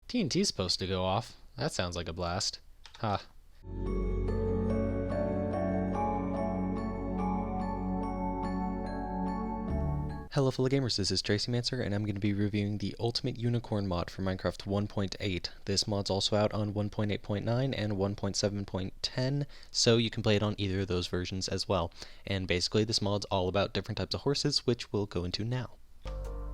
TNT's supposed to go off. That sounds like a blast. Ha. Hello fellow gamers, this is Tracy Mancer, and I'm going to be reviewing the Ultimate Unicorn mod for Minecraft 1.8. This mod's also out on 1.8.9 and 1.7.10, so you can play it on either of those versions as well. And basically this mod's all about different types of horses, which we'll go into now.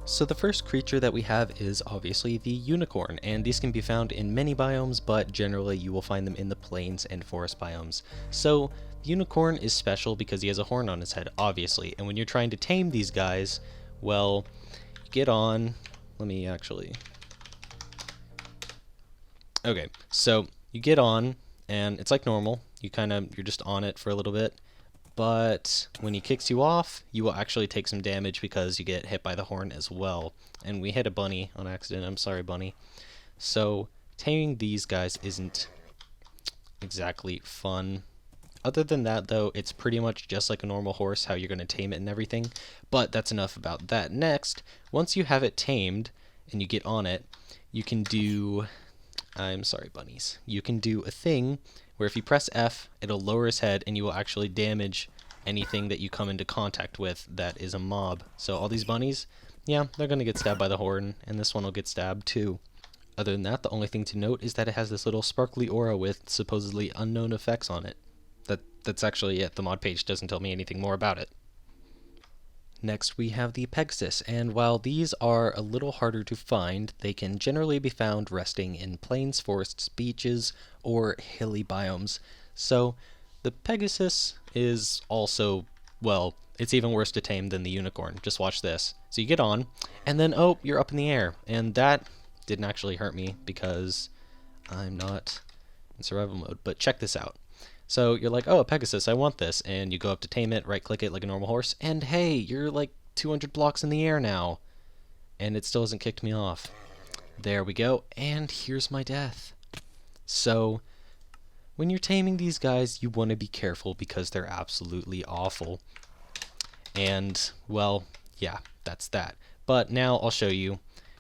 So the first creature that we have is obviously the unicorn, and these can be found in many biomes, but generally you will find them in the plains and forest biomes. So the unicorn is special because he has a horn on his head, obviously, and when you're trying to tame these guys, well, get on, let me actually, okay, so you get on, and it's like normal, you're just on it for a little bit, but when he kicks you off, you will actually take some damage because you get hit by the horn as well. And we hit a bunny on accident. I'm sorry, bunny. So taming these guys isn't exactly fun. Other than that, though, it's pretty much just like a normal horse, how you're going to tame it and everything. But that's enough about that. Next, once you have it tamed and you get on it, you can do... I'm sorry, bunnies. You can do a thing where if you press F, it'll lower his head and you will actually damage anything that you come into contact with that is a mob. So all these bunnies, yeah, they're going to get stabbed by the horn, and this one will get stabbed too. Other than that, the only thing to note is that it has this little sparkly aura with supposedly unknown effects on it. That's actually it. The mod page doesn't tell me anything more about it. Next we have the Pegasus, and while these are a little harder to find, they can generally be found resting in plains, forests, beaches, or hilly biomes. So the Pegasus is also, well, it's even worse to tame than the unicorn. Just watch this. So you get on, and then, oh, you're up in the air, and that didn't actually hurt me because I'm not in survival mode, but check this out. So you're like, oh, a Pegasus, I want this, and you go up to tame it, right-click it like a normal horse, and hey, you're like 200 blocks in the air now, and it still hasn't kicked me off. There we go, and here's my death. So when you're taming these guys, you want to be careful because they're absolutely awful. And, well, yeah, that's that. But now I'll show you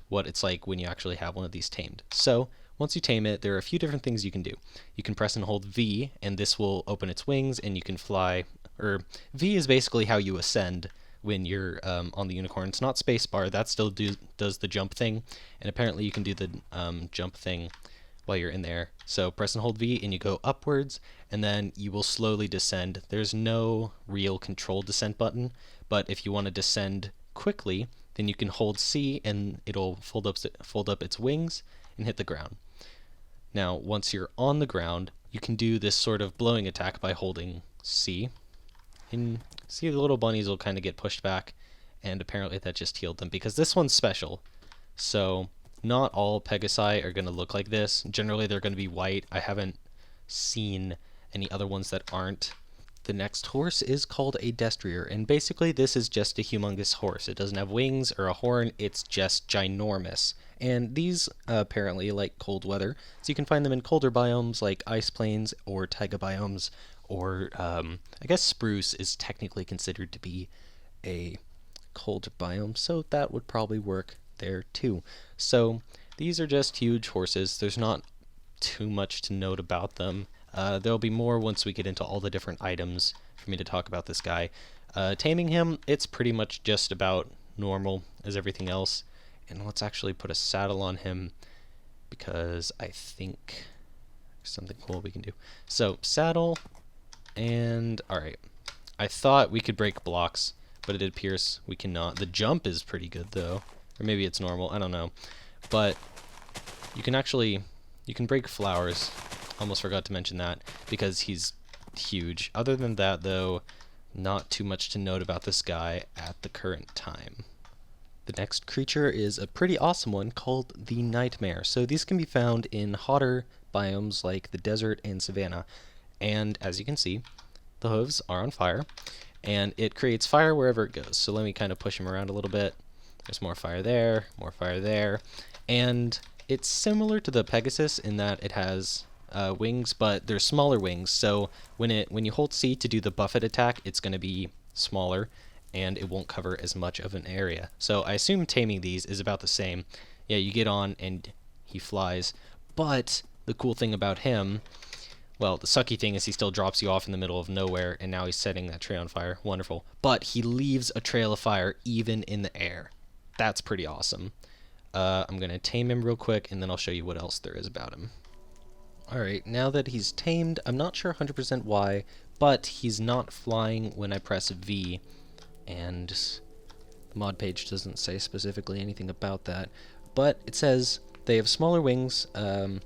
what it's like when you actually have one of these tamed. So once you tame it, there are a few different things you can do. You can press and hold V, and this will open its wings, and you can fly. Or V is basically how you ascend when you're on the unicorn. It's not spacebar. That still does the jump thing, and apparently you can do the jump thing while you're in there. So press and hold V, and you go upwards, and then you will slowly descend. There's no real control descent button, but if you want to descend quickly, then you can hold C, and it'll fold up its wings and hit the ground. Now, once you're on the ground, you can do this sort of blowing attack by holding C. And see, the little bunnies will kind of get pushed back, and apparently that just healed them, because this one's special. So, not all Pegasi are going to look like this. Generally, they're going to be white. I haven't seen any other ones that aren't. The next horse is called a destrier, and basically this is just a humongous horse. It doesn't have wings or a horn, it's just ginormous. And these apparently like cold weather, so you can find them in colder biomes like ice plains or taiga biomes, or I guess spruce is technically considered to be a cold biome, so that would probably work there too. So these are just huge horses. There's not too much to note about them. There'll be more once we get into all the different items for me to talk about this guy. Taming him, it's pretty much just about normal as everything else. And let's actually put a saddle on him because I think there's something cool we can do. So, saddle, and alright. I thought we could break blocks, but it appears we cannot. The jump is pretty good though. Or maybe it's normal, I don't know. But you can break flowers. Almost forgot to mention that because he's huge. Other than that, though, not too much to note about this guy at the current time. The next creature is a pretty awesome one called the Nightmare. So these can be found in hotter biomes like the desert and savanna. And as you can see, the hooves are on fire, and it creates fire wherever it goes. So let me kind of push him around a little bit. There's more fire there, and it's similar to the Pegasus in that it has wings, but they're smaller wings. So when you hold C to do the buffet attack, it's going to be smaller, and it won't cover as much of an area. So I assume taming these is about the same. Yeah, you get on, and he flies. But the cool thing about him, well, the sucky thing is he still drops you off in the middle of nowhere, and now he's setting that tree on fire. Wonderful. But he leaves a trail of fire even in the air. That's pretty awesome. I'm going to tame him real quick, and then I'll show you what else there is about him. Alright, now that he's tamed, I'm not sure 100% why, but he's not flying when I press V, and the mod page doesn't say specifically anything about that, but it says they have smaller wings, than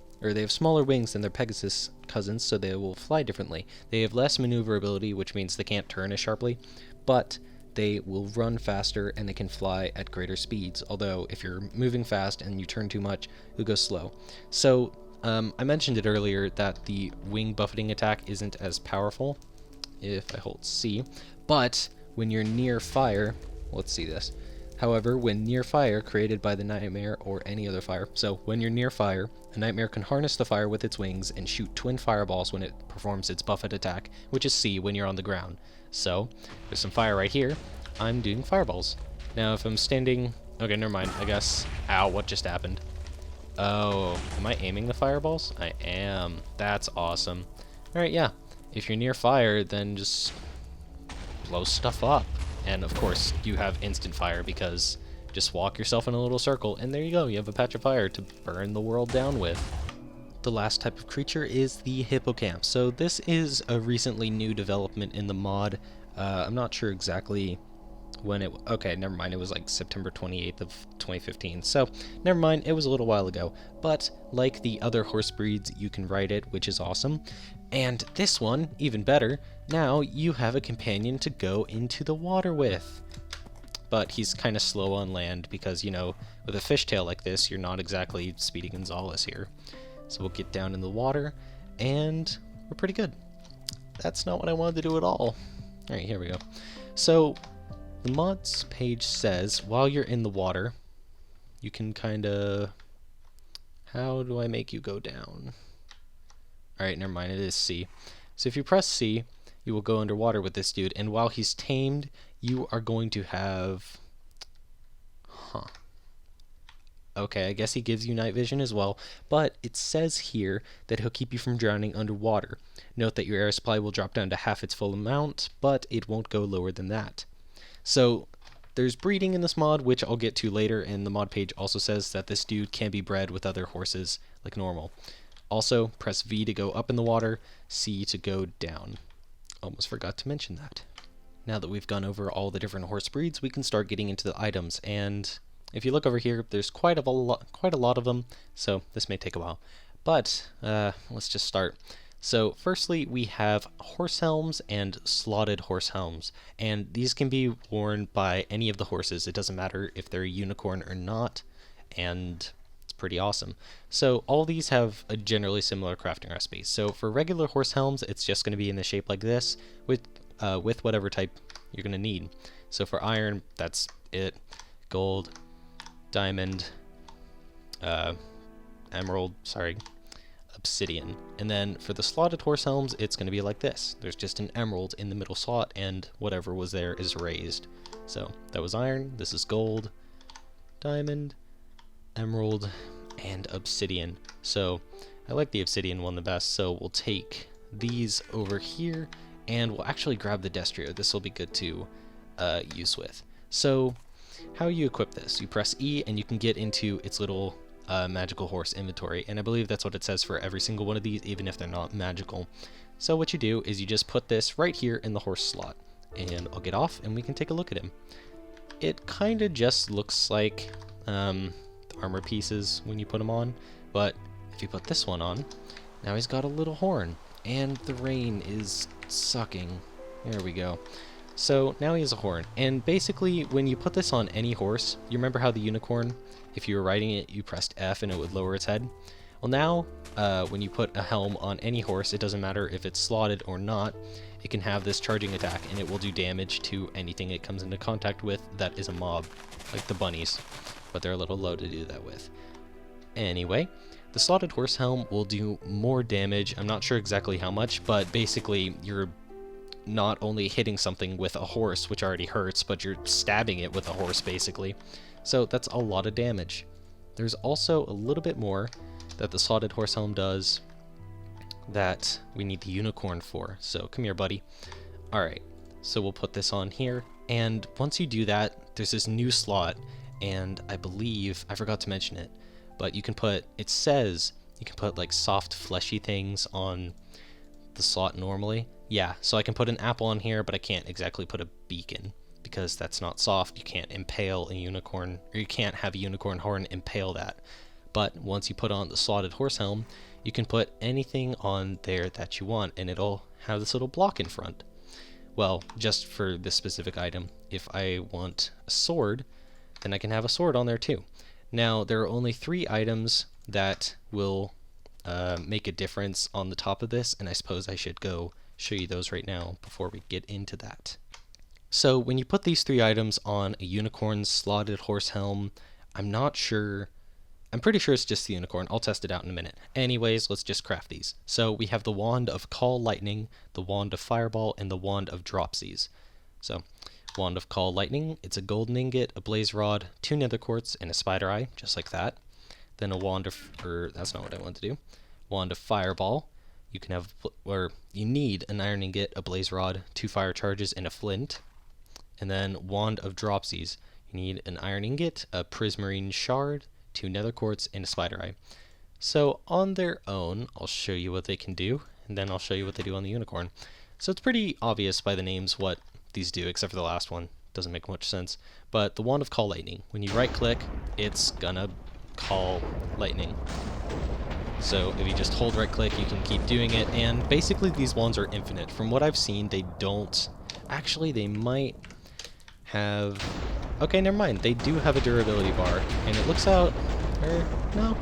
their Pegasus cousins, so they will fly differently. They have less maneuverability, which means they can't turn as sharply, but they will run faster and they can fly at greater speeds, although if you're moving fast and you turn too much, you'll go slow. So, I mentioned it earlier that the wing buffeting attack isn't as powerful if I hold C, but when you're near fire, let's see this. However, when near fire created by the nightmare or any other fire, so when you're near fire, a nightmare can harness the fire with its wings and shoot twin fireballs when it performs its buffet attack, which is C when you're on the ground. So, there's some fire right here. I'm doing fireballs. Now, if I'm standing... Okay, never mind, I guess... Ow, what just happened? Oh, am I aiming the fireballs? I am. That's awesome. Alright, yeah. If you're near fire, then just blow stuff up. And of course, you have instant fire because just walk yourself in a little circle, and there you go. You have a patch of fire to burn the world down with. The last type of creature is the hippocamp. So this is a recently new development in the mod. I'm not sure exactly when it... Okay, never mind. It was like September 28th of 2015. So, never mind. It was a little while ago. But, like the other horse breeds, you can ride it, which is awesome. And this one, even better, now you have a companion to go into the water with. But he's kind of slow on land because, you know, with a fishtail like this, you're not exactly Speedy Gonzales here. So we'll get down in the water, and we're pretty good. That's not what I wanted to do at all. Alright, here we go. So, the mods page says, while you're in the water, you can kind of... How do I make you go down? Alright, never mind, it is C. So if you press C, you will go underwater with this dude, and while he's tamed, you are going to have... Huh. Okay, I guess he gives you night vision as well, but it says here that he'll keep you from drowning underwater. Note that your air supply will drop down to half its full amount, but it won't go lower than that. So, there's breeding in this mod, which I'll get to later, and the mod page also says that this dude can be bred with other horses like normal. Also, press V to go up in the water, C to go down. Almost forgot to mention that. Now that we've gone over all the different horse breeds, we can start getting into the items, and if you look over here, there's quite a lot of them, so this may take a while. But, let's just start. So, firstly, we have horse helms and slotted horse helms, and these can be worn by any of the horses. It doesn't matter if they're a unicorn or not, and it's pretty awesome. So, all these have a generally similar crafting recipe. So, for regular horse helms, it's just going to be in the shape like this, with whatever type you're going to need. So, for iron, that's it. Gold, diamond, emerald, obsidian. And then for the slotted horse helms, it's going to be like this. There's just an emerald in the middle slot, and whatever was there is raised. So that was iron, this is gold, diamond, emerald, and obsidian. So I like the obsidian one the best, so we'll take these over here, and we'll actually grab the Destrio. This will be good to use with. So how you equip this? You press E, and you can get into its little magical horse inventory, and I believe that's what it says for every single one of these, even if they're not magical. So what you do is you just put this right here in the horse slot, and I'll get off and we can take a look at him. It kind of just looks like the armor pieces when you put them on, but if you put this one on, now he's got a little horn, and the rain is sucking. There we go. So now he has a horn, and basically when you put this on any horse, you remember how the unicorn, if you were riding it, you pressed F and it would lower its head? Well now, when you put a helm on any horse, it doesn't matter if it's slotted or not, it can have this charging attack, and it will do damage to anything it comes into contact with that is a mob, like the bunnies, but they're a little low to do that with. Anyway, the slotted horse helm will do more damage. I'm not sure exactly how much, but basically you're not only hitting something with a horse, which already hurts, but you're stabbing it with a horse basically. So that's a lot of damage. there's also a little bit more that the slotted horse helm does that we need the unicorn for. So come here, buddy. Alright, so we'll put this on here, and once you do that, there's this new slot, and I believe, I forgot to mention it, but you can put, it says you can put like soft fleshy things on the slot normally. Yeah, so I can put an apple on here, but I can't exactly put a beacon because that's not soft. You can't impale a unicorn, or you can't have a unicorn horn impale that. But once you put on the slotted horse helm, you can put anything on there that you want, and it'll have this little block in front. Well, just for this specific item. If I want a sword, then I can have a sword on there too. Now, there are only 3 items that will make a difference on the top of this, and I suppose I should go show you those right now before we get into that. So when you put these 3 items on a unicorn slotted horse helm, I'm pretty sure it's just the unicorn. I'll test it out in a minute. Anyways, let's just craft these. So we have the wand of Call Lightning, the wand of Fireball, and the wand of Dropsies. So, wand of Call Lightning, it's a golden ingot, a blaze rod, 2 nether quartz, and a spider eye, just like that. Then a wand of, that's not what I want to do. Wand of Fireball. You can have, or you need an iron ingot, a blaze rod, 2 fire charges, and a flint. And then wand of Dropsies. You need an iron ingot, a prismarine shard, 2 nether quartz, and a spider eye. So on their own, I'll show you what they can do, and then I'll show you what they do on the unicorn. So it's pretty obvious by the names what these do, except for the last one. Doesn't make much sense. But the wand of Call Lightning, when you right click, it's gonna call lightning. So if you just hold right click, you can keep doing it, and basically these wands are infinite. From what I've seen, they don't, actually they might have, okay, never mind, they do have a durability bar, and it looks out, or no,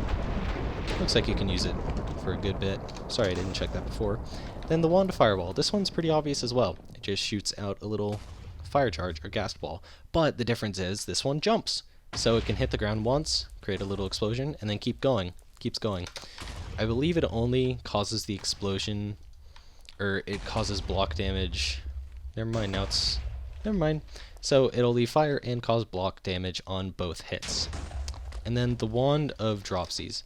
looks like you can use it for a good bit. Sorry, I didn't check that before. Then the wand of Fireball, this one's pretty obvious as well. It just shoots out a little fire charge or gas ball, but the difference is this one jumps, so it can hit the ground once, create a little explosion, and then keeps going. I believe it only causes the explosion, or it causes block damage. Never mind, never mind. So it'll leave fire and cause block damage on both hits. And then the wand of Dropsies.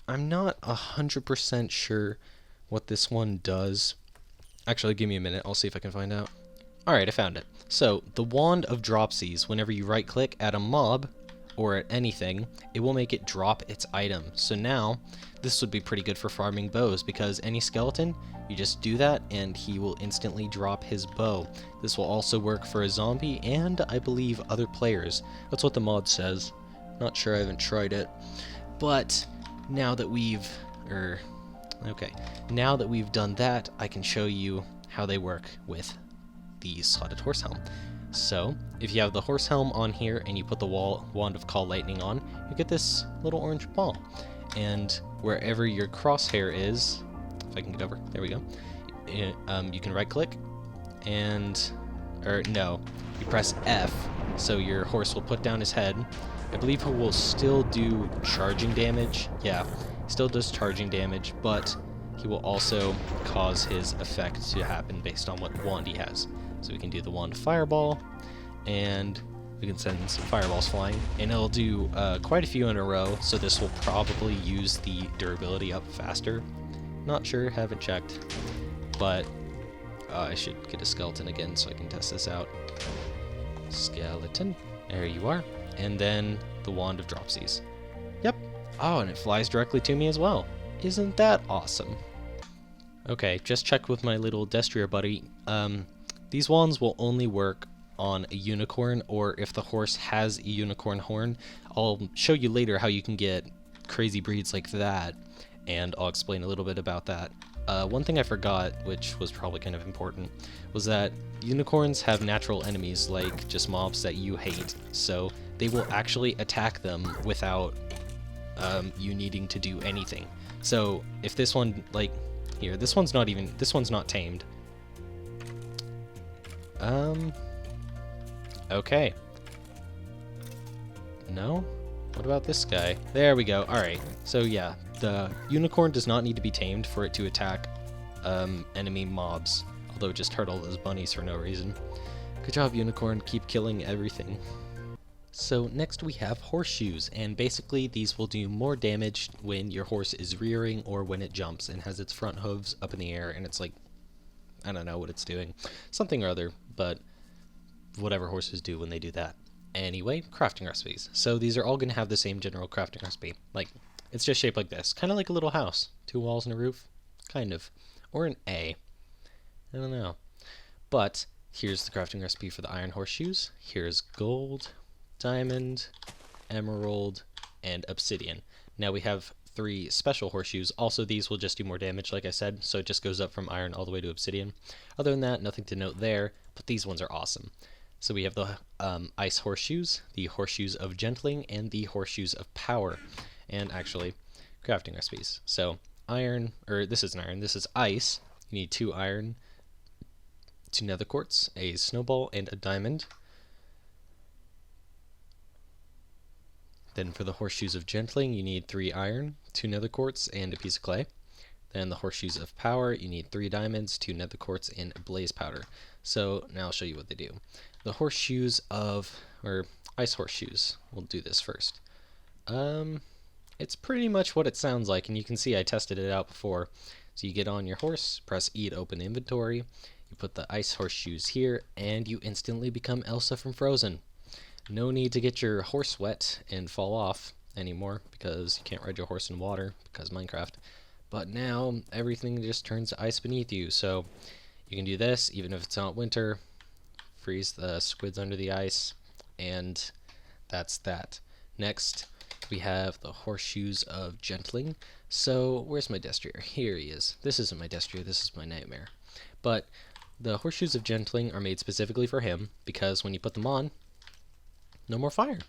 I'm not 100% sure what this one does. Actually, give me a minute, I'll see if I can find out. Alright, I found it. So, the wand of Dropsies, whenever you right click at a mob, or at anything, it will make it drop its item. So now, this would be pretty good for farming bows, because any skeleton, you just do that, and he will instantly drop his bow. This will also work for a zombie, and I believe other players. That's what the mod says. Not sure, I haven't tried it. But, now that we've, now that we've done that, I can show you how they work with the slotted horse helm. So, if you have the horse helm on here and you put the wand of Call Lightning on, you get this little orange ball. And wherever your crosshair is, if I can get over, there we go, you can right click and, you press F, so your horse will put down his head. I believe he will still do charging damage. Yeah, still does charging damage, but he will also cause his effect to happen based on what wand he has. So we can do the wand of Fireball, and we can send some fireballs flying, and it'll do quite a few in a row, so this will probably use the durability up faster. Not sure, haven't checked, but I should get a skeleton again so I can test this out. Skeleton, there you are, and then the wand of Dropsies. Yep, oh, and it flies directly to me as well. Isn't that awesome? Okay, just check with my little destrier buddy. These wands will only work on a unicorn, or if the horse has a unicorn horn. I'll show you later how you can get crazy breeds like that, and I'll explain a little bit about that. One thing I forgot, which was probably kind of important, was that unicorns have natural enemies, like just mobs that you hate, so they will actually attack them without you needing to do anything. So if this one, like here, this one's not tamed. Okay. No? What about this guy? There we go. Alright. So yeah, the unicorn does not need to be tamed for it to attack enemy mobs. Although it just hurt all those bunnies for no reason. Good job, unicorn. Keep killing everything. So next we have horseshoes, and basically these will do more damage when your horse is rearing or when it jumps and has its front hooves up in the air and it's like, I don't know what it's doing, something or other, but whatever horses do when they do that. Anyway, crafting recipes. So these are all going to have the same general crafting recipe. Like, it's just shaped like this, kind of like a little house, 2 walls and a roof, kind of, or an A. I don't know. But here's the crafting recipe for the iron horseshoes. Here's gold, diamond, emerald, and obsidian. Now we have 3 special horseshoes. Also, these will just do more damage, like I said, so it just goes up from iron all the way to obsidian. Other than that, nothing to note there, but these ones are awesome. So we have the ice horseshoes, the horseshoes of gentling, and the horseshoes of power. And actually, crafting recipes. So iron, or this isn't iron, this is ice. You need 2 iron, 2 nether quartz, a snowball, and a diamond. Then for the horseshoes of gentling, you need 3 iron, 2 nether quartz, and a piece of clay. Then the horseshoes of power, you need 3 diamonds, 2 nether quartz, and a blaze powder. So now I'll show you what they do. The horseshoes of, or ice horseshoes, we'll do this first. It's pretty much what it sounds like, and you can see I tested it out before. So you get on your horse, press E to open inventory, you put the ice horseshoes here, and you instantly become Elsa from Frozen. No need to get your horse wet and fall off anymore, because you can't ride your horse in water, because Minecraft. But now, everything just turns to ice beneath you, so you can do this, even if it's not winter, freeze the squids under the ice, and that's that. Next, we have the horseshoes of gentling. So, where's my destrier? Here he is. This isn't my destrier, this is my nightmare. But the horseshoes of gentling are made specifically for him, because when you put them on, no more fire.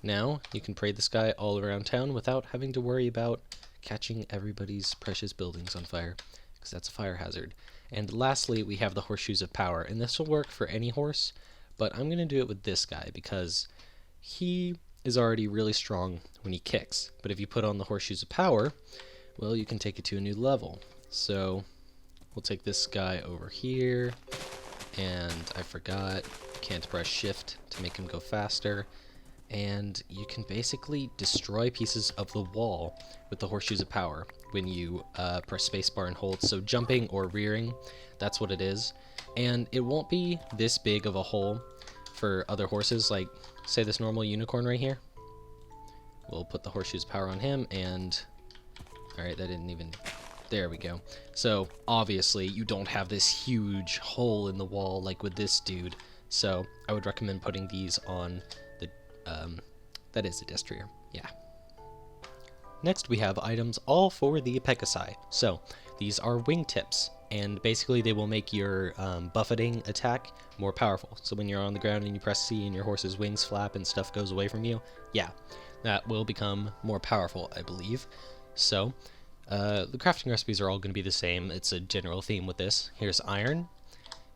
Now, you can parade this guy all around town without having to worry about catching everybody's precious buildings on fire, because that's a fire hazard. And lastly, we have the horseshoes of power, and this will work for any horse, but I'm going to do it with this guy, because he is already really strong when he kicks. But if you put on the horseshoes of power, well, you can take it to a new level. So we'll take this guy over here, and I forgot, can't press shift to make him go faster. And you can basically destroy pieces of the wall with the horseshoes of power when you press spacebar and hold. So jumping or rearing, that's what it is. And it won't be this big of a hole for other horses, like say this normal unicorn right here. We'll put the horseshoes of power on him, and alright, that didn't even, there we go. So obviously you don't have this huge hole in the wall like with this dude, so I would recommend putting these on the that is the destrier, yeah. Next we have items all for the Apekasai. So these are wingtips, and basically they will make your buffeting attack more powerful. So when you're on the ground and you press C and your horse's wings flap and stuff goes away from you, yeah, that will become more powerful, I believe. So the crafting recipes are all going to be the same. It's a general theme with this. Here's iron,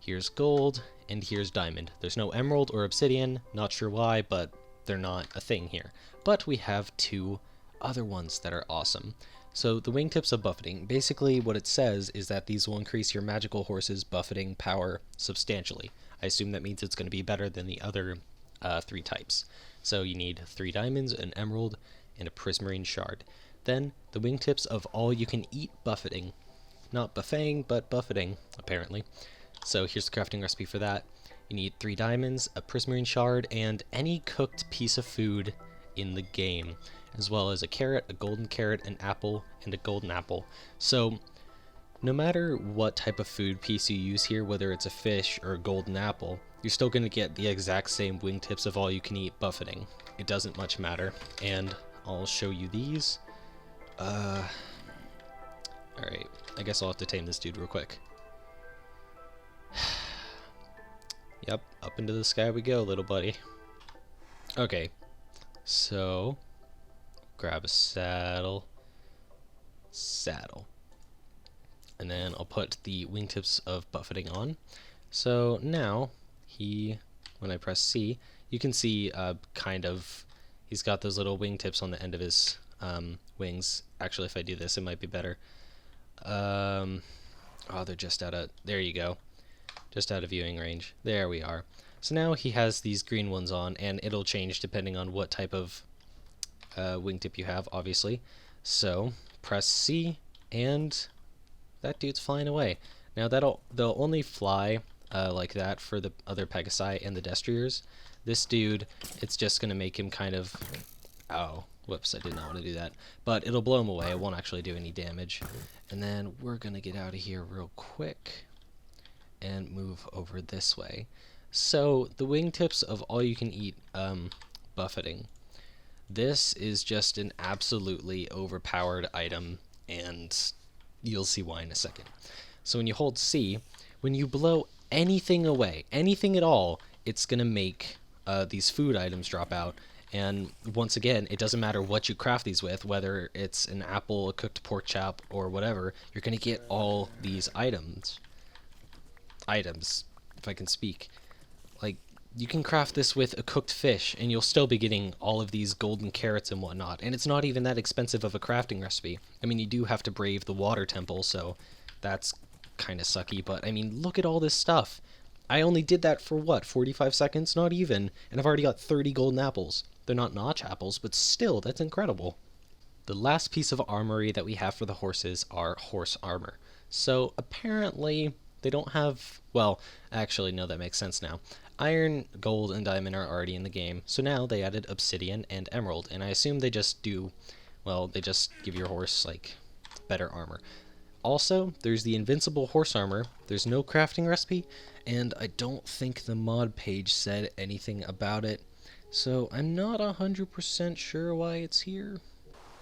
here's gold, and here's diamond. There's no emerald or obsidian, not sure why, but they're not a thing here. But we have 2 other ones that are awesome. So the wingtips of buffeting, basically what it says is that these will increase your magical horse's buffeting power substantially. I assume that means it's going to be better than the other 3 types. So you need 3 diamonds, an emerald, and a prismarine shard. Then the wingtips of all you can eat buffeting. Not buffeting, but buffeting, apparently. So here's the crafting recipe for that. You need 3 diamonds, a prismarine shard, and any cooked piece of food in the game, as well as a carrot, a golden carrot, an apple, and a golden apple. So no matter what type of food piece you use here, whether it's a fish or a golden apple, you're still going to get the exact same wingtips of all you can eat buffeting. It doesn't much matter, and I'll show you these. Alright, I guess I'll have to tame this dude real quick. Yep, up into the sky we go, little buddy. Okay, so grab a saddle, and then I'll put the wingtips of buffeting on. So now when I press C, you can see he's got those little wingtips on the end of his wings. Actually, if I do this, it might be better. Oh, they're just there you go. Just out of viewing range. There we are. So now he has these green ones on, and it'll change depending on what type of wingtip you have, obviously. So press C, and that dude's flying away. Now they'll only fly like that for the other Pegasi and the Destriers. This dude, it's just gonna make him kind of, oh, whoops, I did not want to do that. But it'll blow him away. It won't actually do any damage. And then we're gonna get out of here real quick and move over this way. So the wingtips of all you can eat buffeting. This is just an absolutely overpowered item, and you'll see why in a second. So when you hold C, when you blow anything away, anything at all, it's going to make these food items drop out. And once again, it doesn't matter what you craft these with, whether it's an apple, a cooked pork chop, or whatever, you're going to get all these items. Items, if I can speak. Like, you can craft this with a cooked fish, and you'll still be getting all of these golden carrots and whatnot. And it's not even that expensive of a crafting recipe. I mean, you do have to brave the water temple, so that's kind of sucky. But, I mean, look at all this stuff. I only did that for, what, 45 seconds? Not even. And I've already got 30 golden apples. They're not notch apples, but still, that's incredible. The last piece of armory that we have for the horses are horse armor. So, apparently, they don't have... Well, actually, no, that makes sense now. Iron, gold, and diamond are already in the game, so now they added obsidian and emerald, and I assume they just do, well, they just give your horse, like, better armor. Also, there's the invincible horse armor, there's no crafting recipe, and I don't think the mod page said anything about it, so I'm not 100% sure why it's here.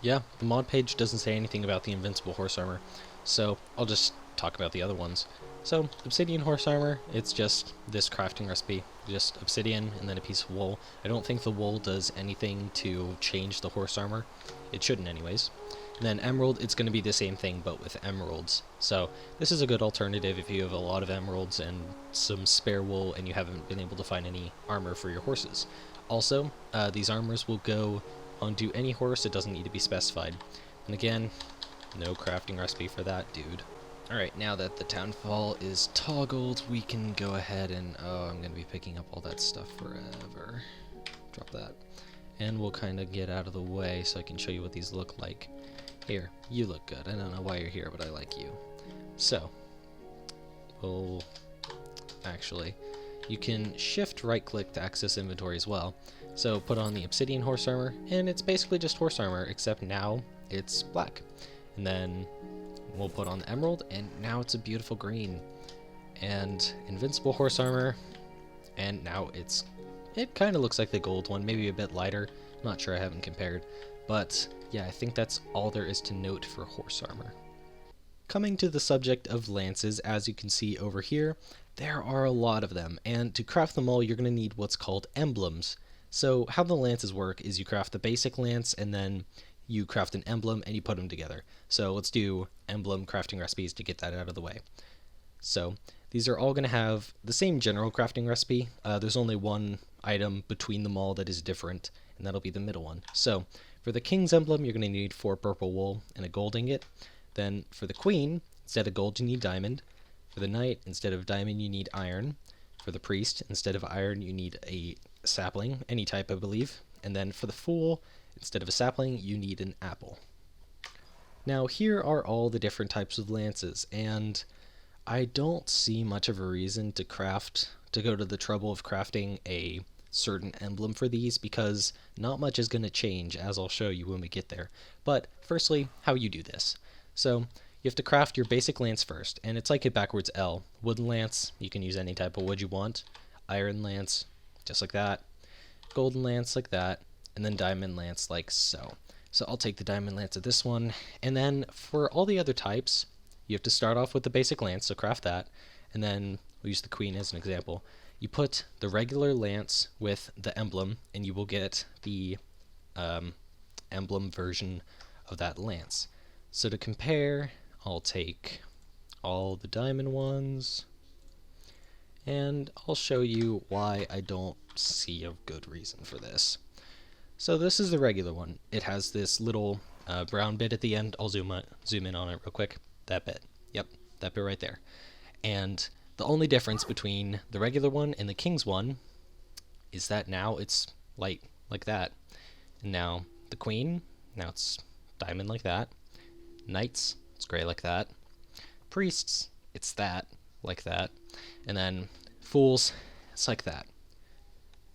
Yeah, the mod page doesn't say anything about the invincible horse armor, so I'll just talk about the other ones. So, obsidian horse armor, it's just this crafting recipe, just obsidian and then a piece of wool. I don't think the wool does anything to change the horse armor. It shouldn't anyways. And then emerald, it's going to be the same thing but with emeralds. So, this is a good alternative if you have a lot of emeralds and some spare wool and you haven't been able to find any armor for your horses. Also, these armors will go onto any horse, it doesn't need to be specified. And again, no crafting recipe for that, dude. Alright, now that the townfall is toggled, we can go ahead and... Oh, I'm going to be picking up all that stuff forever. Drop that. And we'll kind of get out of the way so I can show you what these look like. Here, you look good. I don't know why you're here, but I like you. So, we'll... Actually, you can shift right-click to access inventory as well. So, put on the obsidian horse armor, and it's basically just horse armor, except now it's black. And then... we'll put on the emerald, and now it's a beautiful green. And invincible horse armor, and now it kind of looks like the gold one, maybe a bit lighter. Not sure, I haven't compared. But yeah, I think that's all there is to note for horse armor. Coming to the subject of lances, as you can see over here, there are a lot of them, and to craft them all, you're going to need what's called emblems. So how the lances work is you craft the basic lance, and then you craft an emblem and you put them together. So let's do emblem crafting recipes to get that out of the way. So these are all going to have the same general crafting recipe. There's only one item between them all that is different, and that'll be the middle one. So for the king's emblem, you're going to need 4 purple wool and a gold ingot. Then for the queen, instead of gold, you need diamond. For the knight, instead of diamond, you need iron. For the priest, instead of iron, you need a sapling, any type, I believe. And then for the fool, instead of a sapling, you need an apple. Now here are all the different types of lances, and I don't see much of a reason to go to the trouble of crafting a certain emblem for these, because not much is going to change, as I'll show you when we get there. But firstly, how you do this. So you have to craft your basic lance first, and it's like a backwards L. Wooden lance, you can use any type of wood you want. Iron lance, just like that. Golden lance, like that. And then diamond lance, like so. So I'll take the diamond lance of this one. And then for all the other types, you have to start off with the basic lance, so craft that. And then we'll use the queen as an example. You put the regular lance with the emblem, and you will get the emblem version of that lance. So to compare, I'll take all the diamond ones, and I'll show you why I don't see a good reason for this. So this is the regular one. It has this little brown bit at the end. I'll zoom in on it real quick. That bit. Yep, that bit right there. And the only difference between the regular one and the king's one is that now it's light like that. And now the queen, now it's diamond like that. Knights, it's gray like that. Priests, it's that, like that. And then fools, it's like that.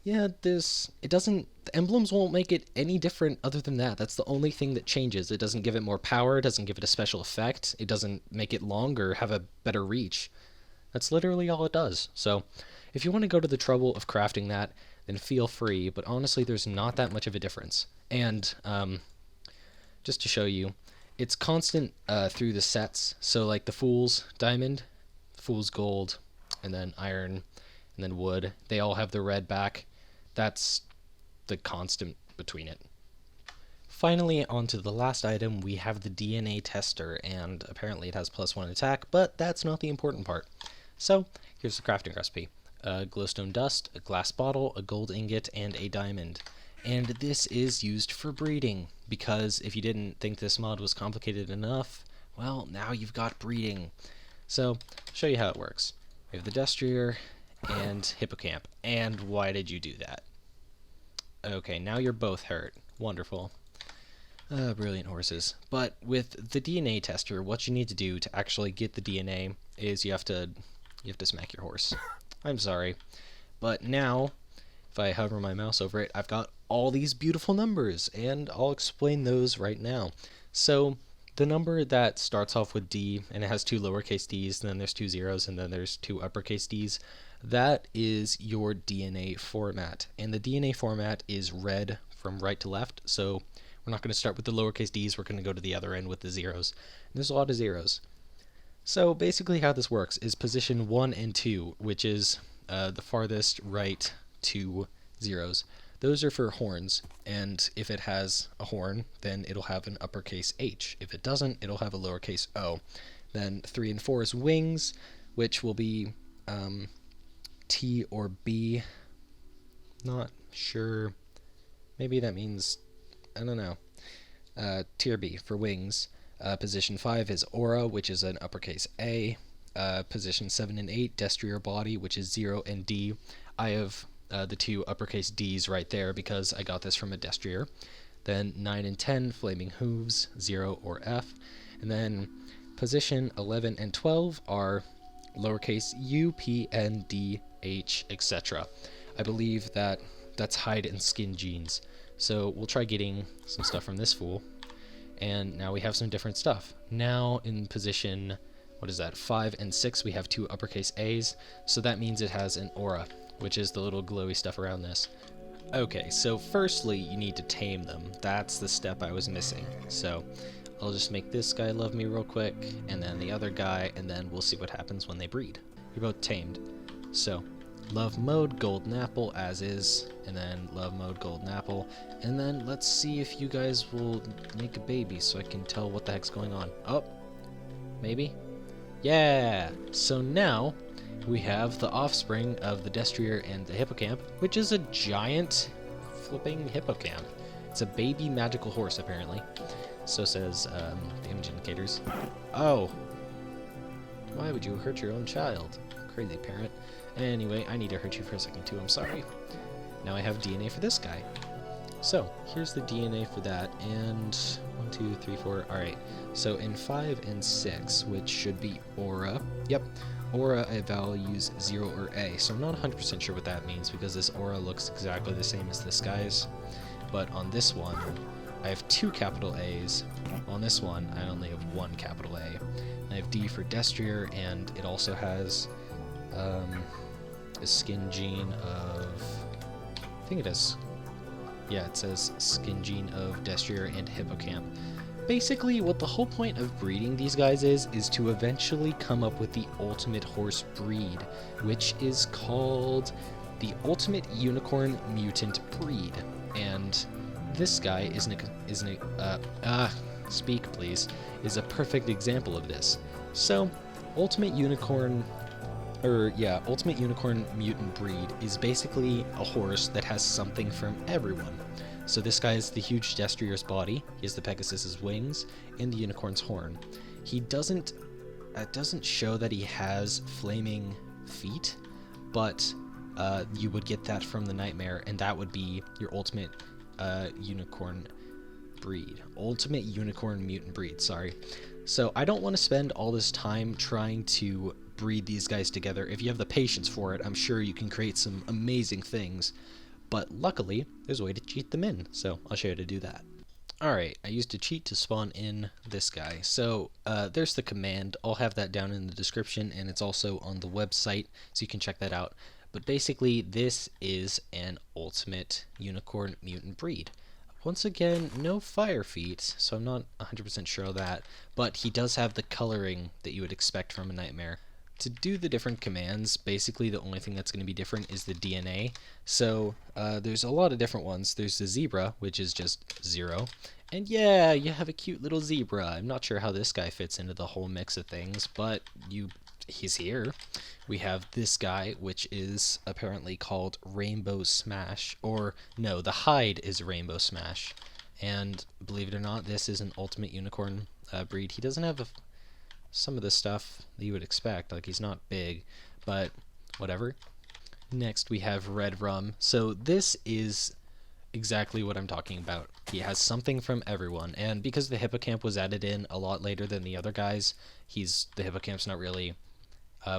Yeah, it doesn't, the emblems won't make it any different other than that. That's the only thing that changes. It doesn't give it more power, it doesn't give it a special effect, it doesn't make it longer, have a better reach. That's literally all it does. So, if you want to go to the trouble of crafting that, then feel free, but honestly, there's not that much of a difference. And, just to show you, it's constant through the sets. So, like the Fool's Diamond, Fool's Gold, and then Iron, and then Wood, they all have the red back. That's the constant between it. Finally, onto the last item, we have the DNA tester, and apparently it has +1 attack, but that's not the important part. So, here's the crafting recipe. Glowstone dust, a glass bottle, a gold ingot, and a diamond. And this is used for breeding, because if you didn't think this mod was complicated enough, well, now you've got breeding. So, I'll show you how it works. We have the destrier and hippocamp. And why did you do that? Okay, now you're both hurt. Wonderful. Brilliant horses. But with the DNA tester, what you need to do to actually get the DNA is you have to smack your horse. I'm sorry. But now, if I hover my mouse over it, I've got all these beautiful numbers, and I'll explain those right now. So, the number that starts off with D, and it has 2 lowercase d's, and then there's 2 zeros, and then there's 2 uppercase d's, that is your DNA format. And the DNA format is red from right to left, so we're not going to start with the lowercase d's, we're going to go to the other end with the zeros. And there's a lot of zeros. So basically how this works is position 1 and 2, which is the farthest right 2 zeros. Those are for horns, and if it has a horn, then it'll have an uppercase H. If it doesn't, it'll have a lowercase o. Then 3 and 4 is wings, which will be T or B. Not sure. Maybe that means, I don't know. Tier B for wings. Position 5 is aura, which is an uppercase A. Position 7 and 8, destrier body, which is 0 and D. I have the 2 uppercase D's right there because I got this from a destrier. Then 9 and 10, flaming hooves, 0 or F. And then position 11 and 12 are lowercase U, P, N, D, H, etc. I believe that that's hide and skin genes. So we'll try getting some stuff from this fool. And now we have some different stuff. Now in position, 5 and 6, we have 2 uppercase A's. So that means it has an aura, which is the little glowy stuff around this. Okay, so firstly, you need to tame them. That's the step I was missing. So I'll just make this guy love me real quick, and then the other guy, and then we'll see what happens when they breed. You're both tamed. So, love mode, golden apple, as is, and then love mode, golden apple, and then let's see if you guys will make a baby so I can tell what the heck's going on. Oh, maybe? Yeah! So now, we have the offspring of the destrier and the hippocamp, which is a giant flipping hippocamp. It's a baby magical horse, apparently. So says the image indicators. Oh! Why would you hurt your own child? Crazy parent. Anyway, I need to hurt you for a second too, I'm sorry. Now I have DNA for this guy. So, here's the DNA for that, and 1, 2, 3, 4, alright. So in 5 and 6, which should be aura, yep, aura I values 0 or A, so I'm not 100% sure what that means, because this aura looks exactly the same as this guy's. But on this one, I have 2 capital A's. On this one, I only have 1 capital A. I have D for destrier, and it also has a skin gene of, I think it is, yeah, it says skin gene of destrier and hippocamp. Basically, what the whole point of breeding these guys is to eventually come up with the ultimate horse breed, which is called the Ultimate Unicorn Mutant Breed. And this guy is a perfect example of this. So, Ultimate Unicorn Mutant Breed is basically a horse that has something from everyone. So this guy is the huge destrier's body, he has the Pegasus's wings, and the unicorn's horn. It doesn't show that he has flaming feet, but you would get that from the Nightmare, and that would be your ultimate unicorn breed. Ultimate unicorn mutant breed, sorry. So I don't want to spend all this time trying to breed these guys together. If you have the patience for it, I'm sure you can create some amazing things. But luckily, there's a way to cheat them in, so I'll show you how to do that. Alright, I used a cheat to spawn in this guy. So there's the command. I'll have that down in the description, and it's also on the website, so you can check that out. But basically, this is an ultimate unicorn mutant breed. Once again, no fire feet, so I'm not 100% sure of that, but he does have the coloring that you would expect from a Nightmare. To do the different commands, basically the only thing that's going to be different is the DNA. So there's a lot of different ones. There's the zebra, which is just 0. And yeah, you have a cute little zebra. I'm not sure how this guy fits into the whole mix of things, but he's here. We have this guy, which is apparently called Rainbow Smash, or no, the hide is Rainbow Smash. And believe it or not, this is an ultimate unicorn breed. He doesn't have some of the stuff that you would expect, like he's not big, but whatever. Next we have Red Rum. So this is exactly what I'm talking about. He has something from everyone, and because the hippocamp was added in a lot later than the other guys, the hippocamp's not really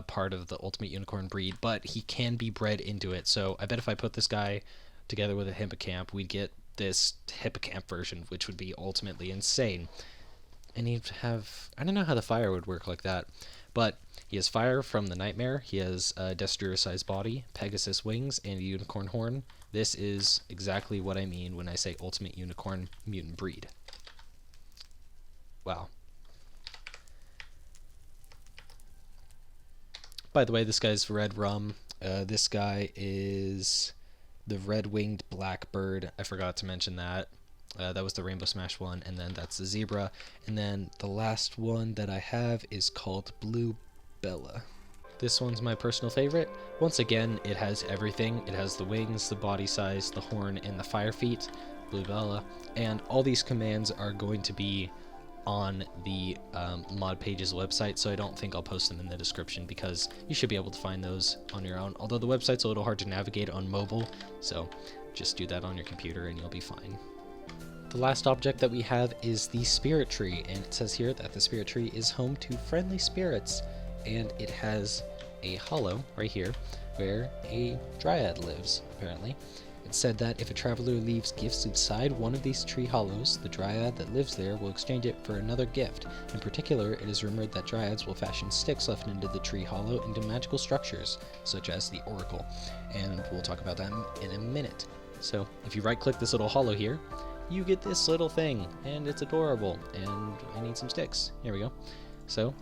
part of the ultimate unicorn breed, but he can be bred into it. So I bet if I put this guy together with a hippocamp, we'd get this hippocamp version, which would be ultimately insane. And he'd have, I don't know how the fire would work like that, but he has fire from the Nightmare, he has a Destrier-sized body, Pegasus wings, and a unicorn horn. This is exactly what I mean when I say ultimate unicorn mutant breed. Wow. By the way, this guy's Red Rum. This guy is the red-winged blackbird. I forgot to mention that. That was the Rainbow Smash one, and then that's the zebra. And then the last one that I have is called Blue Bella. This one's my personal favorite. Once again, it has everything. It has the wings, the body size, the horn, and the fire feet, Blue Bella. And all these commands are going to be on the mod page's website, so I don't think I'll post them in the description because you should be able to find those on your own. Although the website's a little hard to navigate on mobile, so just do that on your computer and you'll be fine. The last object that we have is the spirit tree, and it says here that the spirit tree is home to friendly spirits, and it has a hollow right here where a dryad lives, apparently. It said that if a traveler leaves gifts inside one of these tree hollows, the dryad that lives there will exchange it for another gift. In particular, it is rumored that dryads will fashion sticks left into the tree hollow into magical structures, such as the oracle, and we'll talk about that in a minute. So if you right click this little hollow here, you get this little thing, and it's adorable, and I need some sticks. Here we go. So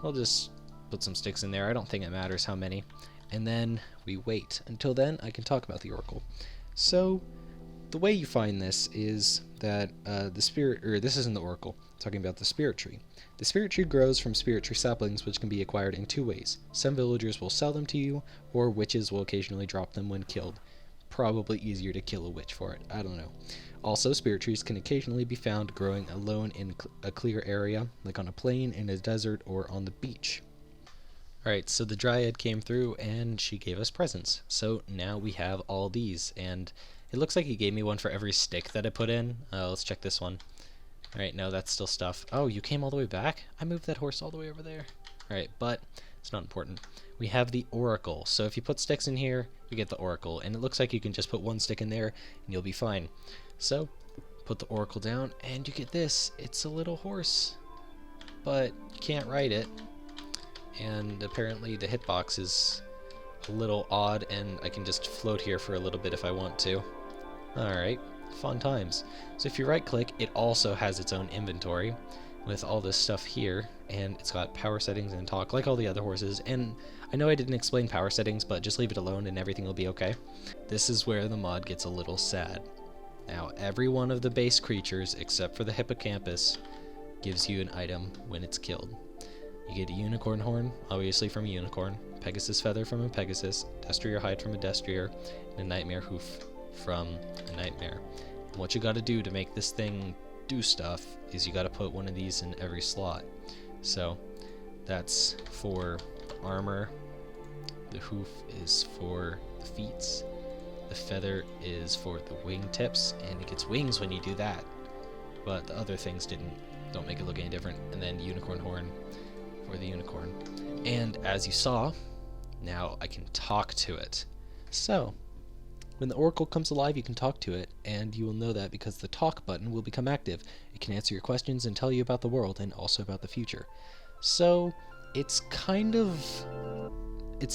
I'll just put some sticks in there. I don't think it matters how many. And then we wait. Until then, I can talk about the oracle. So the way you find this is that this isn't the oracle, I'm talking about the spirit tree. The spirit tree grows from spirit tree saplings, which can be acquired in 2 ways. Some villagers will sell them to you, or witches will occasionally drop them when killed. Probably easier to kill a witch for it, I don't know. Also, spirit trees can occasionally be found growing alone in a clear area, like on a plain, in a desert, or on the beach. Alright, so the dryad came through and she gave us presents. So now we have all these, and it looks like he gave me one for every stick that I put in. Let's check this one. Alright, no, that's still stuff. Oh, you came all the way back? I moved that horse all the way over there. Alright, but it's not important. We have the oracle. So if you put sticks in here, you get the oracle. And it looks like you can just put 1 stick in there and you'll be fine. So, put the oracle down and you get this. It's a little horse, but you can't ride it. And apparently the hitbox is a little odd, and I can just float here for a little bit if I want to. Alright, fun times. So if you right click, it also has its own inventory with all this stuff here, and it's got power settings and talk like all the other horses. And I know I didn't explain power settings, but just leave it alone and everything will be okay. This is where the mod gets a little sad. Now, every one of the base creatures, except for the hippocampus, gives you an item when it's killed. You get a unicorn horn, obviously from a unicorn, Pegasus feather from a Pegasus, Destrier hide from a Destrier, and a Nightmare hoof from a Nightmare. And what you gotta do to make this thing do stuff is you gotta put one of these in every slot. So that's for the armor, the hoof is for the feet. The feather is for the wing tips, and it gets wings when you do that. But the other things don't make it look any different. And then unicorn horn for the unicorn. And as you saw, now I can talk to it. So, when the oracle comes alive, you can talk to it, and you will know that because the talk button will become active. It can answer your questions and tell you about the world and also about the future. So, it's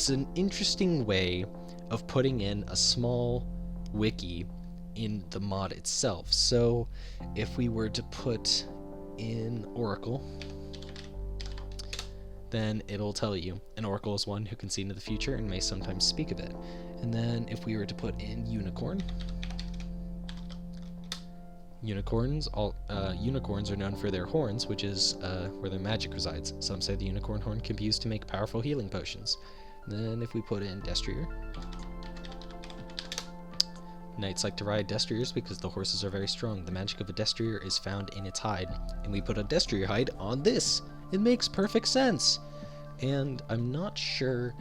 an interesting way of putting in a small wiki in the mod itself. So, if we were to put in oracle, then it'll tell you an oracle is one who can see into the future and may sometimes speak of it. And then if we were to put in unicorn, unicorns are known for their horns, which is where their magic resides. Some say the unicorn horn can be used to make powerful healing potions. And then if we put in destrier, knights like to ride destriers because the horses are very strong. The magic of a destrier is found in its hide, and we put a destrier hide on this. It makes perfect sense. And I'm not sure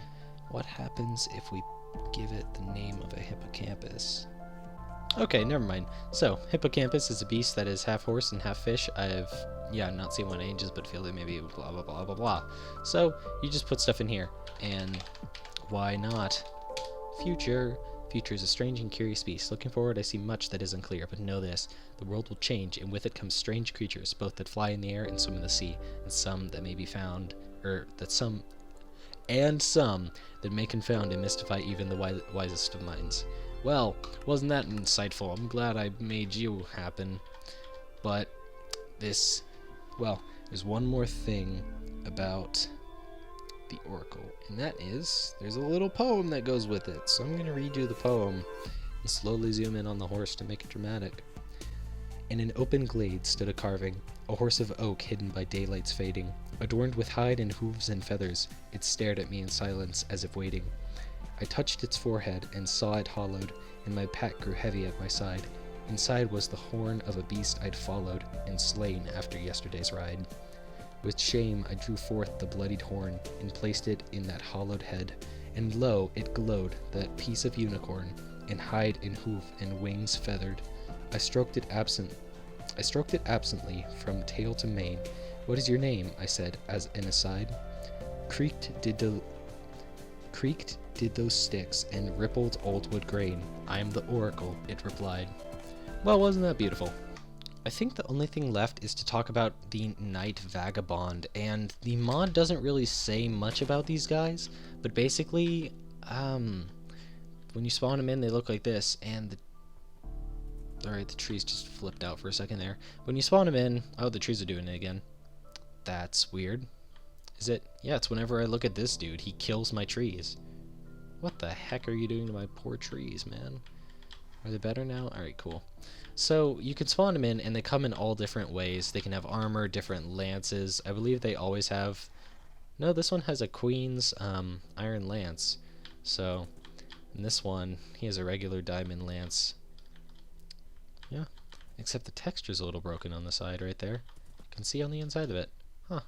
what happens if we give it the name of a hippocampus. Okay, never mind. So, hippocampus is a beast that is half horse and half fish. I've not seen one ages, but feel that maybe blah blah blah blah blah. So, you just put stuff in here, and why not? Future. Future is a strange and curious beast. Looking forward, I see much that is unclear, but know this: the world will change, and with it come strange creatures, both that fly in the air and swim in the sea, and some that may be found, some that may confound and mystify even the wisest of minds. Well, wasn't that insightful? I'm glad I made you happen. But there's one more thing about the oracle, and that is there's a little poem that goes with it. So I'm going to read you the poem and slowly zoom in on the horse to make it dramatic. In an open glade stood a carving, a horse of oak hidden by daylight's fading. Adorned with hide and hooves and feathers, it stared at me in silence as if waiting. I touched its forehead and saw it hollowed, and my pack grew heavy at my side. Inside was the horn of a beast I'd followed and slain after yesterday's ride. With shame I drew forth the bloodied horn and placed it in that hollowed head, and lo, it glowed, that piece of unicorn, and hide and hoof and wings feathered. I stroked it absently from tail to mane. What is your name? I said as an aside. Creaked did those sticks and rippled old wood grain. I am the oracle, it replied. Well, wasn't that beautiful? I think the only thing left is to talk about the Night Vagabond, and the mod doesn't really say much about these guys, but basically, when you spawn them in, they look like this, and alright, the trees just flipped out for a second there. When you spawn them in, oh, the trees are doing it again. That's weird. Is it? Yeah, it's whenever I look at this dude, he kills my trees. What the heck are you doing to my poor trees, man? Are they better now? Alright, cool. So, you can spawn them in, and they come in all different ways. They can have armor, different lances. I believe they always have... No, this one has a queen's iron lance. So, in this one, he has a regular diamond lance. Yeah, except the texture's a little broken on the side right there. You can see on the inside of it. Huh.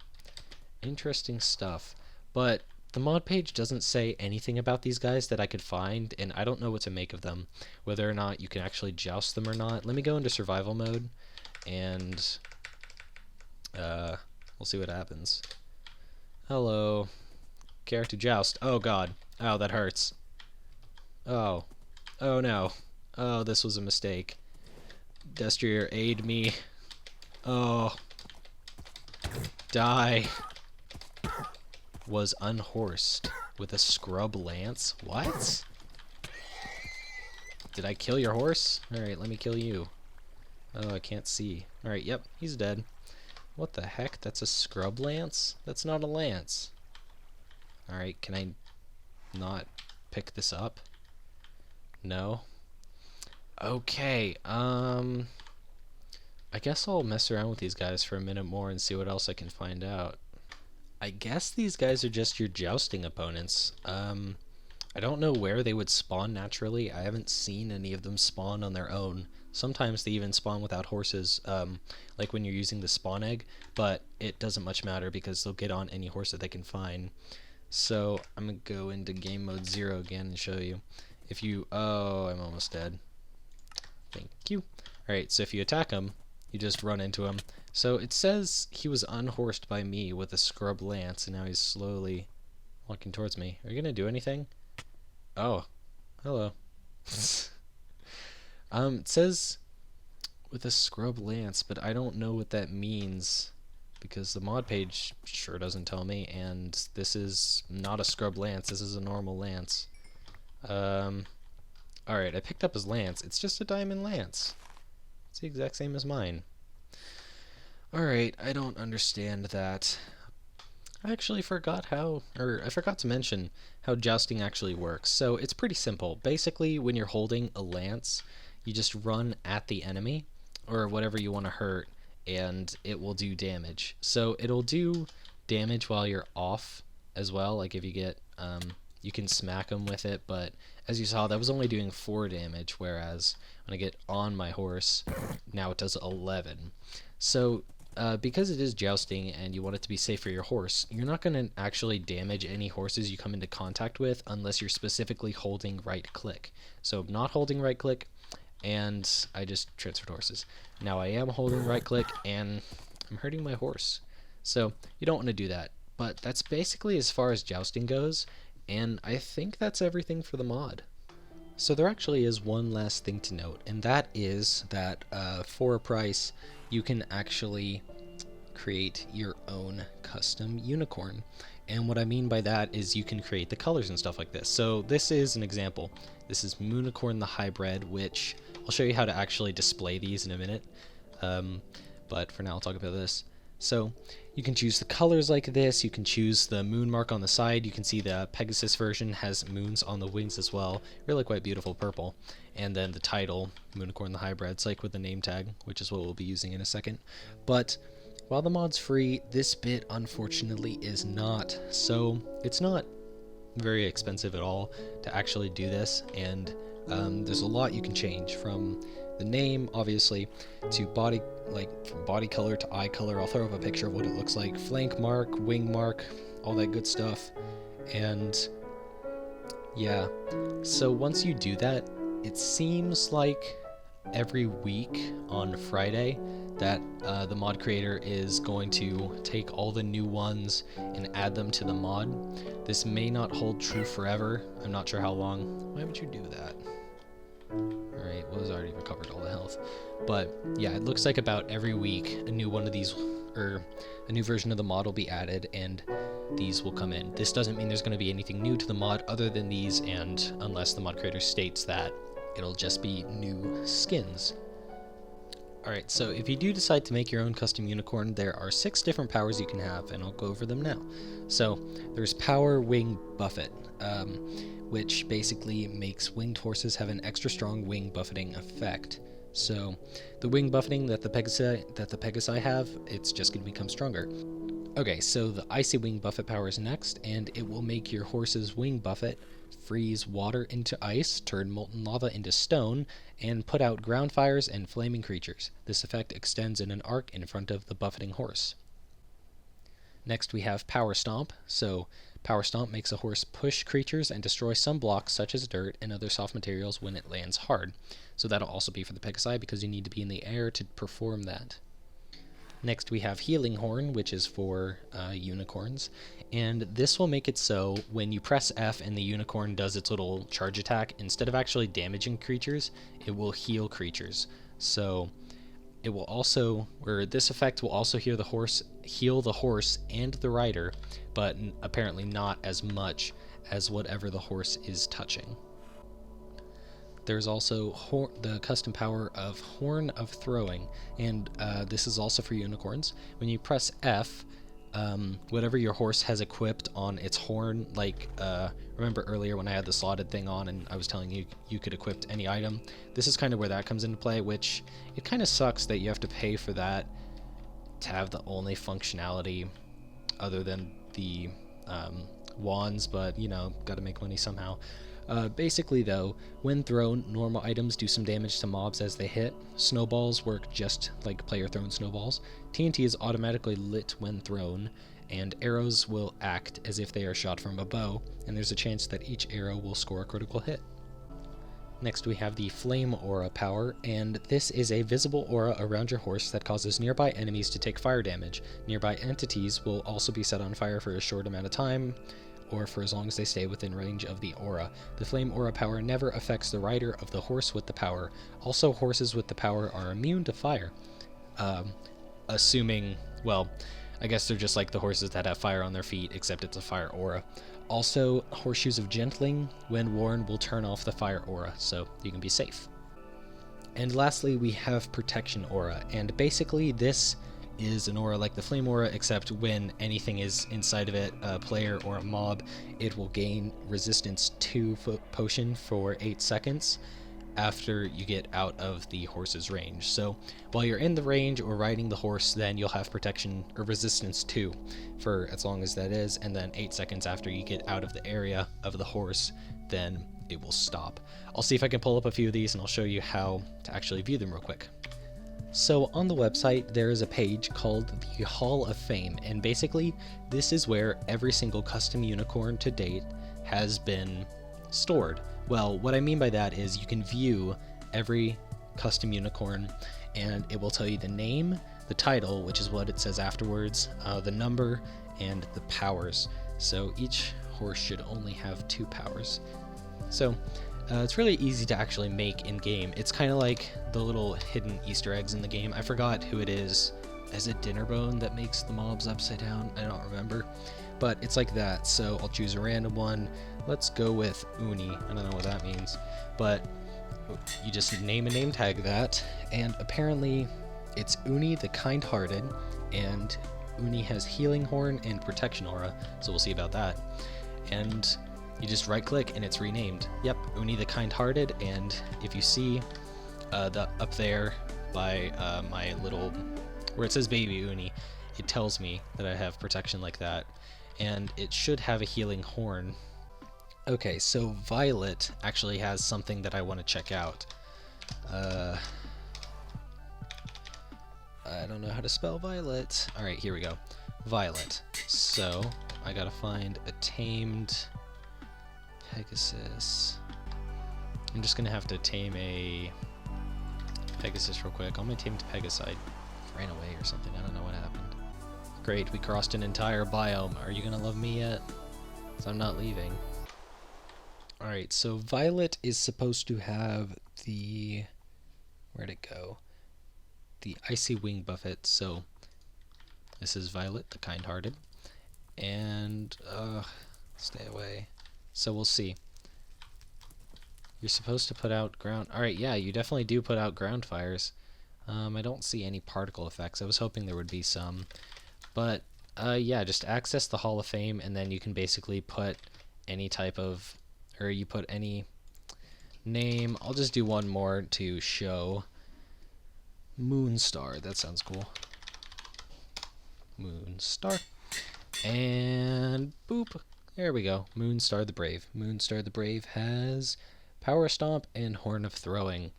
Interesting stuff. But the mod page doesn't say anything about these guys that I could find, and I don't know what to make of them. Whether or not you can actually joust them or not. Let me go into survival mode, and we'll see what happens. Hello. Character joust. Oh god. Oh, that hurts. Oh. Oh no. Oh, this was a mistake. Destrier, aid me. Oh. Die. Was unhorsed with a scrub lance. What? Did I kill your horse? Alright, let me kill you. Oh, I can't see. Alright, yep, he's dead. What the heck? That's a scrub lance? That's not a lance. Alright, can I not pick this up? No? Okay, I guess I'll mess around with these guys for a minute more and see what else I can find out. I guess these guys are just your jousting opponents. I don't know where they would spawn naturally. I haven't seen any of them spawn on their own. Sometimes they even spawn without horses, like when you're using the spawn egg, but it doesn't much matter because they'll get on any horse that they can find. So I'm going to go into game mode 0 again and show you. if you... Oh, I'm almost dead. Thank you. Alright, so if you attack him, you just run into him. So it says he was unhorsed by me with a scrub lance, and now he's slowly walking towards me. Are you going to do anything? Oh, hello. It says with a scrub lance, but I don't know what that means because the mod page sure doesn't tell me, and this is not a scrub lance, this is a normal lance. Alright, I picked up his lance. It's just a diamond lance. It's the exact same as mine. Alright, I don't understand that. I actually forgot I forgot to mention how jousting actually works. So it's pretty simple. Basically, when you're holding a lance, you just run at the enemy, or whatever you want to hurt, and it will do damage. So it'll do damage while you're off as well. Like if you get, you can smack them with it, but as you saw, that was only doing 4 damage, whereas when I get on my horse, now it does 11. So because it is jousting and you want it to be safe for your horse, you're not going to actually damage any horses you come into contact with unless you're specifically holding right click. So I'm not holding right click, and I just transferred horses. Now I am holding right click and I'm hurting my horse. So you don't want to do that. But that's basically as far as jousting goes, and I think that's everything for the mod. So there actually is one last thing to note, and that is that for a price you can actually create your own custom unicorn. And what I mean by that is you can create the colors and stuff like this. So this is an example. This is Moonicorn the Hybrid, which I'll show you how to actually display these in a minute. But for now I'll talk about this. So you can choose the colors like this, you can choose the moon mark on the side, you can see the Pegasus version has moons on the wings as well, really quite beautiful purple. And then the title, Moonicorn the Hybrid, it's like with the name tag, which is what we'll be using in a second. But while the mod's free, this bit unfortunately is not. So it's not very expensive at all to actually do this, and there's a lot you can change, from the name obviously to body, like from body color to eye color. I'll throw up a picture of what it looks like, flank mark, wing mark, all that good stuff. And yeah, so once you do that, it seems like every week on Friday that the mod creator is going to take all the new ones and add them to the mod. This may not hold true forever. I'm not sure how long. Why would you do that? Alright, well, it's already recovered all the health. But yeah, it looks like about every week a new one of these, or a new version of the mod will be added, and these will come in. This doesn't mean there's going to be anything new to the mod other than these, and unless the mod creator states that, it'll just be new skins. Alright, so if you do decide to make your own custom unicorn, there are 6 different powers you can have, and I'll go over them now. So there's Power Wing Buffet, which basically makes winged horses have an extra strong wing buffeting effect. So the wing buffeting that the Pegasi have, it's just going to become stronger. Okay, so the Icy Wing Buffet power is next, and it will make your horse's wing buffet freeze water into ice, turn molten lava into stone, and put out ground fires and flaming creatures. This effect extends in an arc in front of the buffeting horse. Next we have Power Stomp. So Power Stomp makes a horse push creatures and destroy some blocks such as dirt and other soft materials when it lands hard. So that'll also be for the Pegasi because you need to be in the air to perform that. Next we have Healing Horn, which is for unicorns, and this will make it so when you press F and the unicorn does its little charge attack, instead of actually damaging creatures, it will heal creatures. So it will also, or this effect will also heal the horse and the rider, but apparently not as much as whatever the horse is touching. There's also the custom power of Horn of Throwing, and this is also for unicorns. When you press F, whatever your horse has equipped on its horn, like remember earlier when I had the slotted thing on and I was telling you you could equip any item, this is kind of where that comes into play, which it kind of sucks that you have to pay for that to have the only functionality other than the wands, but you know, gotta make money somehow. Basically though, when thrown, normal items do some damage to mobs as they hit. Snowballs work just like player thrown snowballs. TNT is automatically lit when thrown, and arrows will act as if they are shot from a bow, and there's a chance that each arrow will score a critical hit. Next we have the Flame Aura power, and this is a visible aura around your horse that causes nearby enemies to take fire damage. Nearby entities will also be set on fire for a short amount of time, or for as long as they stay within range of the aura. The Flame Aura power never affects the rider of the horse with the power. Also, horses with the power are immune to fire. Assuming, well, I guess they're just like the horses that have fire on their feet, except it's a fire aura. Also, Horseshoes of Gentling, when worn, will turn off the fire aura, so you can be safe. And lastly, we have Protection Aura, and basically this is an aura like the Flame Aura, except when anything is inside of it, a player or a mob, it will gain resistance 2 potion for 8 seconds after you get out of the horse's range. So while you're in the range or riding the horse, then you'll have protection or resistance 2 for as long as that is, and then 8 seconds after you get out of the area of the horse, then it will stop. I'll see if I can pull up a few of these and I'll show you how to actually view them real quick. So on the website there is a page called the Hall of Fame, and basically this is where every single custom unicorn to date has been stored. Well, what I mean by that is you can view every custom unicorn and it will tell you the name, the title, which is what it says afterwards, the number, and the powers. So each horse should only have 2 powers. So it's really easy to actually make in game. It's kind of like the little hidden Easter eggs in the game. I forgot who it is. Is it Dinnerbone that makes the mobs upside down? I don't remember. But it's like that, so I'll choose a random one. Let's go with Uni. I don't know what that means, but you just name a name tag that, and apparently it's Uni the Kind-Hearted, and Uni has Healing Horn and Protection Aura, so we'll see about that. And you just right click and it's renamed. Yep, Uni the Kind-Hearted, and if you see up there by my little, where it says Baby Uni, it tells me that I have protection like that, and it should have a Healing Horn. Okay, so Violet actually has something that I want to check out. I don't know how to spell Violet. Alright, here we go. Violet. So, I gotta find a tamed Pegasus. I'm just gonna have to tame a Pegasus real quick. All my tamed Pegasi ran away or something. I don't know what happened. Great, we crossed an entire biome. Are you gonna love me yet? 'Cause I'm not leaving. Alright, so Violet is supposed to have the... where'd it go? The Icy Wing Buffet, so this is Violet, the Kind-Hearted. And, stay away. So we'll see. You're supposed to put out ground... Alright, yeah, you definitely do put out ground fires. I don't see any particle effects. I was hoping there would be some. But, yeah, just access the Hall of Fame, and then you can basically put any type of... or you put any name. I'll just do one more to show. Moonstar, that sounds cool. Moonstar. And boop. There we go. Moonstar the Brave. Moonstar the Brave has Power Stomp and Horn of Throwing.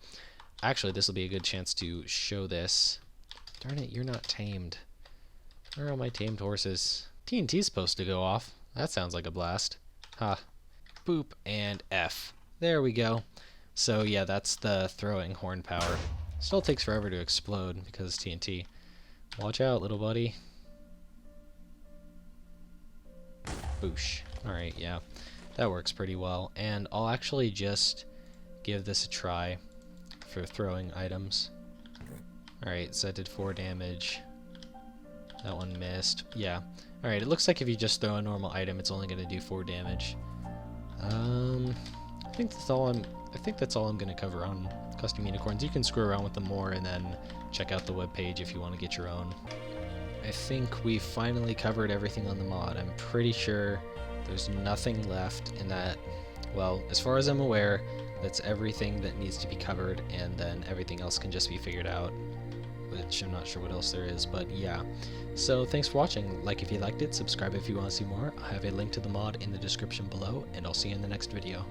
Actually, this will be a good chance to show this. Darn it, you're not tamed. Where are all my tamed horses? TNT's supposed to go off. That sounds like a blast. Ha. Boop and F. There we go. So yeah, that's the throwing horn power. Still takes forever to explode because it's TNT. Watch out, little buddy. Boosh. Alright, yeah. That works pretty well. And I'll actually just give this a try for throwing items. Alright, so I did 4 damage. That one missed. Yeah. Alright, it looks like if you just throw a normal item, it's only going to do 4 damage. I think that's all I'm going to cover on custom unicorns. You can screw around with them more and then check out the webpage if you want to get your own. I think we finally covered everything on the mod. I'm pretty sure there's nothing left in that. Well, as far as I'm aware, that's everything that needs to be covered, and then everything else can just be figured out, which I'm not sure what else there is, but yeah. So thanks for watching. Like if you liked it, subscribe if you want to see more. I have a link to the mod in the description below, and I'll see you in the next video.